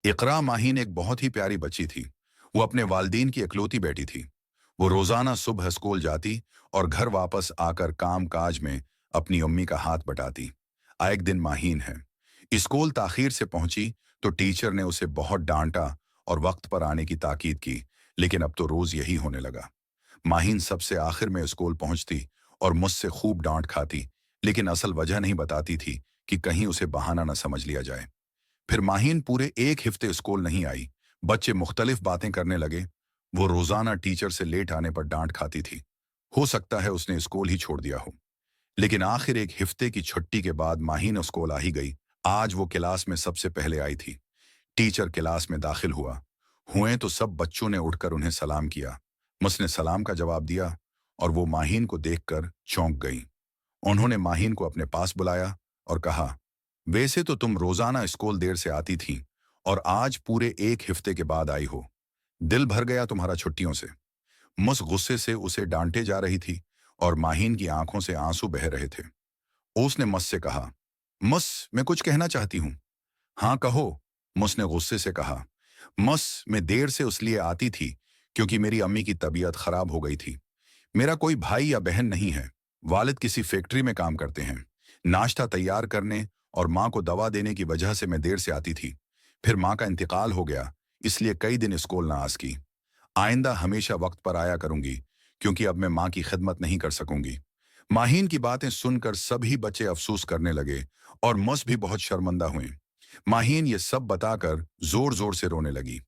इकरा माहीन एक बहुत ही प्यारी बच्ची थी। वो अपने वालिदैन की इकलौती बेटी थी। वो रोजाना सुबह स्कूल जाती और घर वापस आकर काम काज में अपनी अम्मी का हाथ बटाती। एक दिन माहीन है स्कूल ताखीर से पहुंची तो टीचर ने उसे बहुत डांटा और वक्त पर आने की ताकीद की। लेकिन अब तो रोज यही होने लगा। माहीन सबसे आखिर में स्कूल पहुंचती और मुझसे खूब डांट खाती, लेकिन असल वजह नहीं बताती थी कि कहीं उसे बहाना न समझ लिया जाए। फिर माहीन पूरे एक हफ्ते स्कूल नहीं आई। बच्चे मुख्तलिफ बातें करने लगे। वो रोजाना टीचर से लेट आने पर डांट खाती थी। हो सकता है उसने स्कूल ही छोड़ दिया हो। लेकिन आखिर एक हफ्ते की छुट्टी के बाद माहीन स्कूल आ ही गई। आज वो क्लास में सबसे पहले आई थी। टीचर क्लास में दाखिल हुए तो सब बच्चों ने उठकर उन्हें सलाम किया। उसने सलाम का जवाब दिया और वो माहीन को देखकर चौंक गई। उन्होंने माहीन को अपने पास बुलाया और कहा, वैसे तो तुम रोजाना स्कूल देर से आती थी और आज पूरे एक हफ्ते के बाद आई हो। दिल भर गया तुम्हारा छुट्टियों से। मुस गुस्से से उसे डांटे जा रही थी और माहीन की आंखों से आंसू बह रहे थे। उसने मुस से कहा, मुस मैं कुछ कहना चाहती हूँ। हाँ कहो, मुस ने गुस्से से कहा। मुस मैं देर से उसलिए आती थी क्योंकि मेरी अम्मी की तबीयत खराब हो गई थी। मेरा कोई भाई या बहन नहीं है। वालिद किसी फैक्ट्री में काम करते हैं। नाश्ता तैयार करने और माँ को दवा देने की वजह से मैं देर से आती थी। फिर माँ का इंतकाल हो गया, इसलिए कई दिन स्कूल ना आ सकी। आइंदा हमेशा वक्त पर आया करूंगी क्योंकि अब मैं माँ की खिदमत नहीं कर सकूंगी। माहीन की बातें सुनकर सभी बच्चे अफसोस करने लगे और मस भी बहुत शर्मिंदा हुए। माहीन ये सब बताकर जोर जोर से रोने लगी।